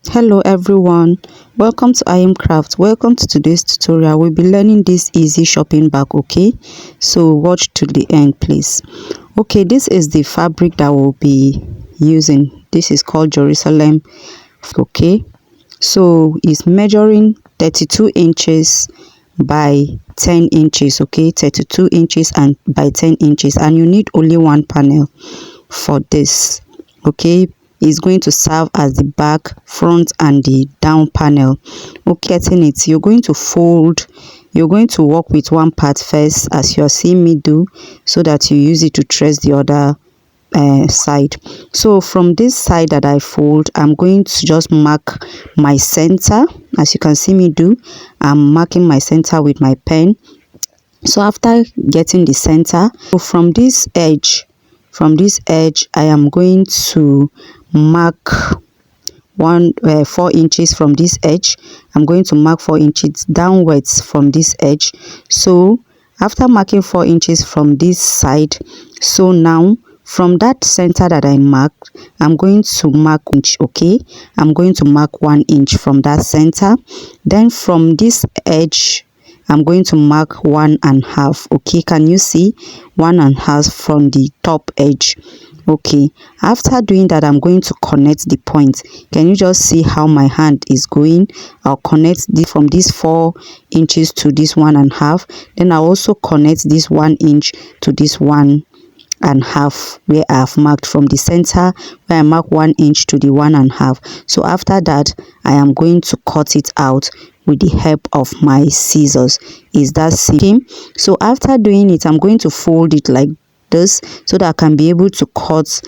Hello everyone, welcome to Ayim Craft. Welcome to today's tutorial. We'll be learning this easy shopping bag. Okay, so watch to the end please. Okay, this is the fabric that we'll be using. This is called Jerusalem. Okay, so it's measuring 32 inches by 10 inches. Okay, 32 inches and by 10 inches, and you need only one panel for this. Okay, is going to serve as the back, front and the down panel. Okay, getting it, you're going to fold, you're going to work with one part first as you're seeing me do, so that you use it to trace the other side. So from this side that I fold, I'm going to just mark my center. As you can see me do, I'm marking my center with my pen. So after getting the center, so from this edge, I am going to mark 4 inches from this edge. I'm going to mark 4 inches downwards from this edge. So after marking 4 inches from this side, so now from that center that I marked, I'm going to mark inch. Okay, I'm going to mark 1 inch from that center. Then from this edge, I'm going to mark 1.5. Okay, can you see 1.5 from the top edge? Okay, after doing that, I'm going to connect the point. Can you just see how my hand is going? I'll connect from this 4 inches to this 1.5. Then I'll also connect this 1 inch to this 1.5 where I have marked from the center, where I mark 1 inch to the 1.5. So after that, I am going to cut it out with the help of my scissors. Is that simple? So after doing it, I'm going to fold it like this so that I can be able to cut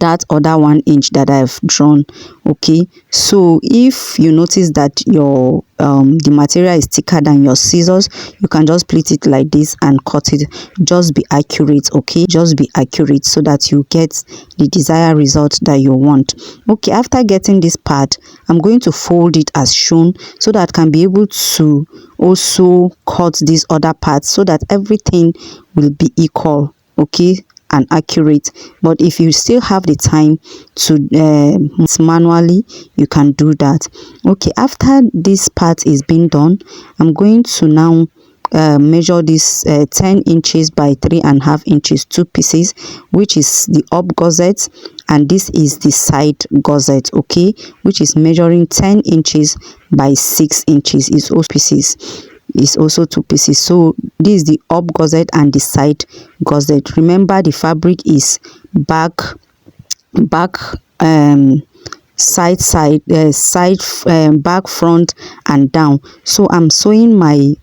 that other 1 inch that I've drawn. Okay, so if you notice that your the material is thicker than your scissors, you can just split it like this and cut it. Just be accurate. Okay, just be accurate so that you get the desired result that you want. Okay, after getting this part, I'm going to fold it as shown so that I can be able to also cut these other parts so that everything will be equal. Okay, and accurate. But if you still have the time to manually, you can do that. Okay, after this part is being done, I'm going to now measure this 10 inches by 3.5 inches, 2 pieces, which is the up gusset, and this is the side gusset. Okay, which is measuring 10 inches by 6 inches. Is also pieces, is also 2 pieces. So this is the up gusset and the side gusset. Remember, the fabric is back, side, back, front and down. So I'm sewing my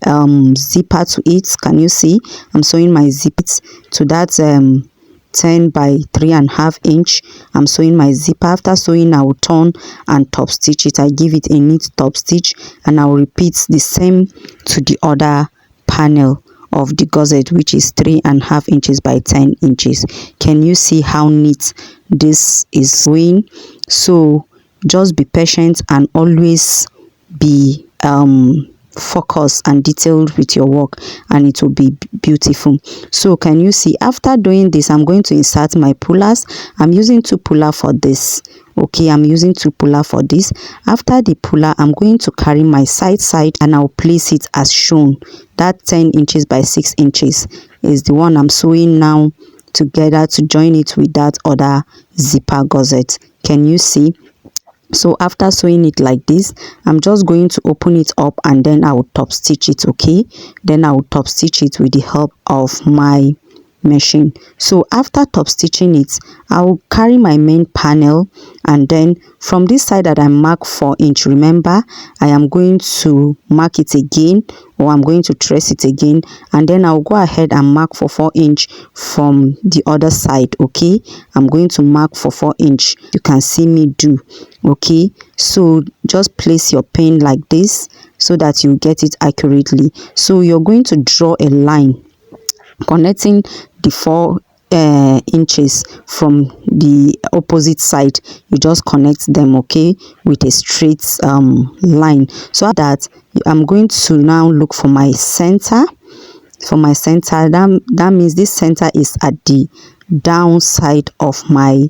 zipper to it. Can you see? I'm sewing my zipper to that 10 by 3.5 inch. I'm sewing my zipper. After sewing, I will turn and top stitch it. I give it a neat top stitch, and I will repeat the same to the other panel of the gusset, which is 3.5 inches by 10 inches. Can you see how neat this is going? So just be patient and always be focused and detailed with your work, and it will be beautiful. So can you see, after doing this, I'm going to insert my pullers. I'm using 2 puller for this. Okay, I'm using 2 puller for this. After the puller, I'm going to carry my side and I'll place it as shown. That 10 inches by 6 inches is the one I'm sewing now together to join it with that other zipper gusset. Can you see? So after sewing it like this, I'm just going to open it up and then I will top stitch it. Okay, then I will top stitch it with the help of my machine. So after top stitching it, I will carry my main panel, and then from this side that I mark 4 inch, remember, I am going to mark it again, or I'm going to trace it again, and then I'll go ahead and mark for 4 inch from the other side. Okay, I'm going to mark for 4 inch. You can see me do. Okay, so just place your pen like this so that you get it accurately. So you're going to draw a line connecting the 4 inches from the opposite side. You just connect them, okay, with a straight line. So that I'm going to now look for my center. For my center, that means this center is at the down side of my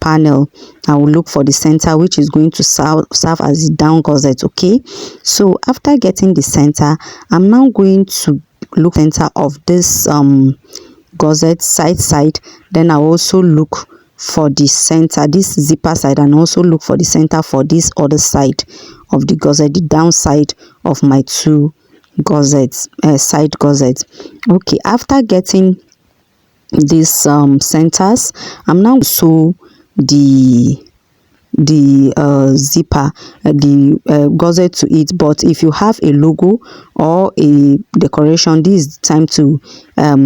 panel, I will look for the center, which is going to serve as the down gusset. Okay, so after getting the center, I'm now going to look center of this gusset side. Then I also look for the center, this zipper side, and also look for the center for this other side of the gusset, the down side of my two gussets, side gussets. Okay, after getting these centers, I'm now sew the zipper, the gusset to it. But if you have a logo or a decoration, this is time to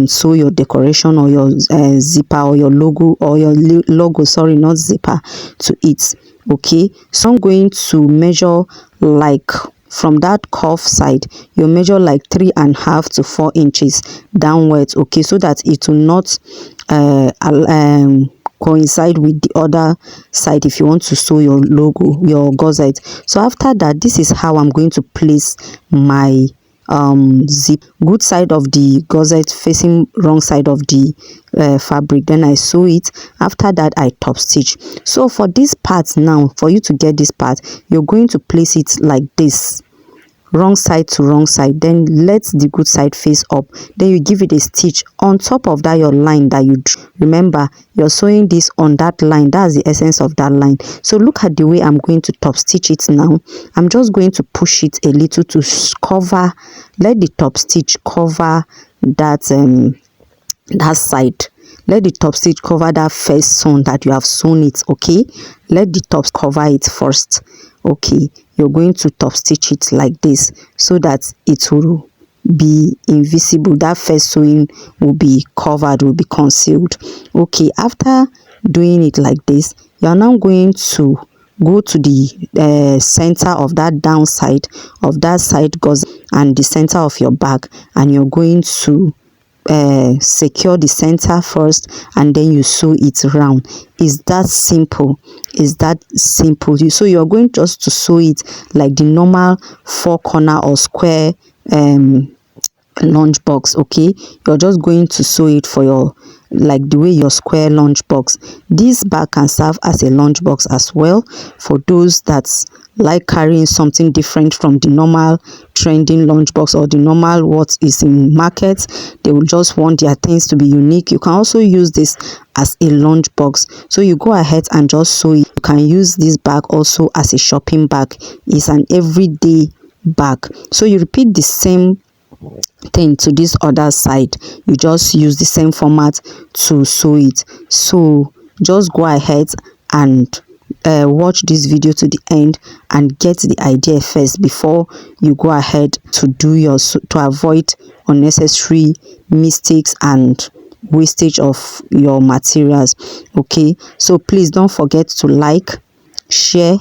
sew your decoration or your zipper or your logo, or your logo, sorry, not zipper, to it. Okay, so I'm going to measure, like, from that cuff side, you measure like 3.5 to 4 inches downwards. Okay, so that it will not coincide with the other side if you want to sew your logo, your gusset. So after that, this is how I'm going to place my zip. Good side of the gusset facing wrong side of the fabric, then I sew it. After that, I top stitch. So for this part now, for you to get this part, you're going to place it like this, wrong side to wrong side, then let the good side face up, then you give it a stitch on top of that your line that you drew. Remember, you're sewing this on that line, that's the essence of that line. So look at the way I'm going to top stitch it now. I'm just going to push it a little to cover, let the top stitch cover that that side. Let the top stitch cover that first sewn that you have sewn it. Okay, let the top cover it first. Okay, you're going to top stitch it like this so that it will be invisible. That first sewing will be covered, will be concealed. Okay, after doing it like this, you are now going to go to the center of that downside of that side gusset and the center of your bag, and you're going to secure the center first, and then you sew it round. Is that simple? Is that simple? So you're going just to sew it like the normal 4 corner or square lunch box. Okay, you're just going to sew it for your, like the way your square lunch box. This bag can serve as a lunch box as well for those that like carrying something different from the normal trending lunchbox or the normal what is in market. They will just want their things to be unique. You can also use this as a lunchbox, so you go ahead and just sew it. You can use this bag also as a shopping bag. It's an everyday bag. So you repeat the same thing to this other side. You just use the same format to sew it. So just go ahead and watch this video to the end and get the idea first before you go ahead to do your, to avoid unnecessary mistakes and wastage of your materials. Okay, so please don't forget to like, share,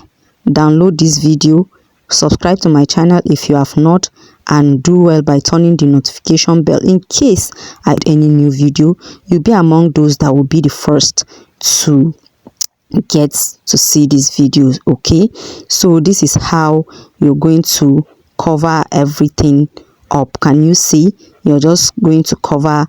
download this video, subscribe to my channel if you have not, and do well by turning the notification bell in case I add any new video. You'll be among those that will be the first to get to see these videos. Okay, so this is how you're going to cover everything up. Can you see? You're just going to cover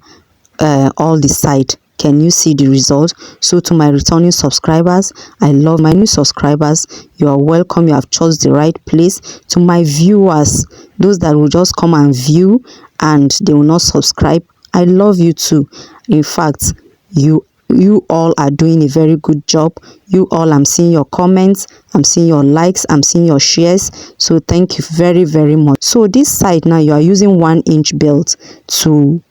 all the side. Can you see the result? So to my returning subscribers, I love my new subscribers. You are welcome. You have chosen the right place. To my viewers, those that will just come and view and they will not subscribe, I love you too. In fact, you all are doing a very good job. You all, I'm seeing your comments, I'm seeing your likes, I'm seeing your shares. So thank you very, very much. So this side now, you are using 1-inch belt to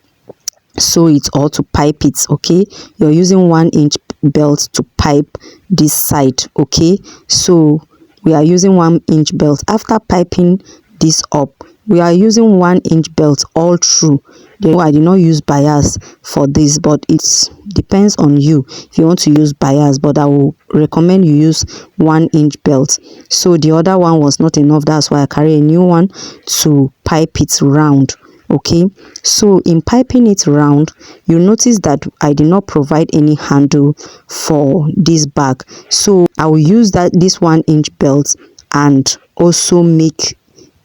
sew it or to pipe it. Okay, you're using 1-inch belt to pipe this side. Okay, so we are using 1-inch belt. After piping this up, we are using 1-inch belt all through. I did not use bias for this, but it depends on you if you want to use bias, but I will recommend you use 1-inch belt. So the other one was not enough, that's why I carry a new one to pipe it round. Okay, so in piping it round, you notice that I did not provide any handle for this bag, so I will use this 1-inch belt and also make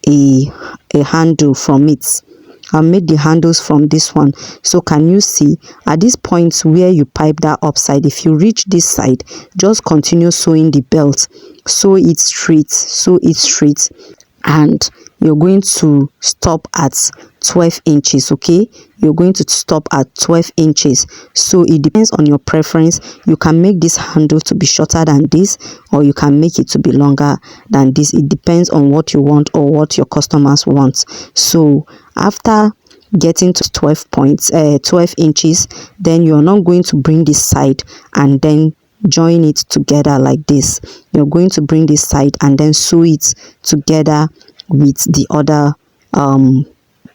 a handle from it. I made the handles from this one. So can you see at this point where you pipe that upside, if you reach this side, just continue sewing the belt, sew it straight, and you're going to stop at 12 inches. Okay, you're going to stop at 12 inches. So it depends on your preference. You can make this handle to be shorter than this, or you can make it to be longer than this. It depends on what you want or what your customers want. So after getting to 12 inches, then you're not going to bring this side and then join it together like this. You're going to bring this side and then sew it together with the other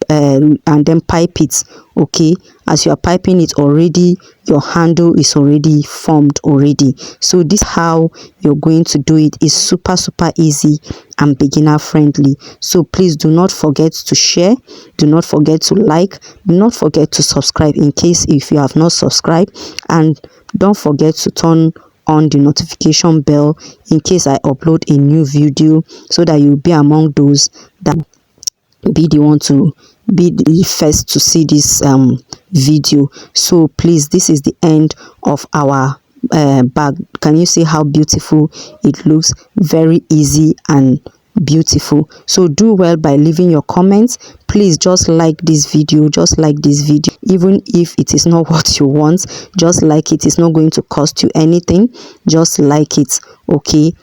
and then pipe it. Okay, as you are piping it already, your handle is already formed already. So this how you're going to do it. Is super easy and beginner friendly. So please do not forget to share, do not forget to like, do not forget to subscribe in case if you have not subscribed, and don't forget to turn on the notification bell in case I upload a new video, so that you'll be among those that be the one to be the first to see this video. So please, this is the end of our bag. Can you see how beautiful it looks? Very easy and beautiful. So do well by leaving your comments. Please just like this video, even if it is not what you want. Just like it. Is not going to cost you anything. Just like it. Okay,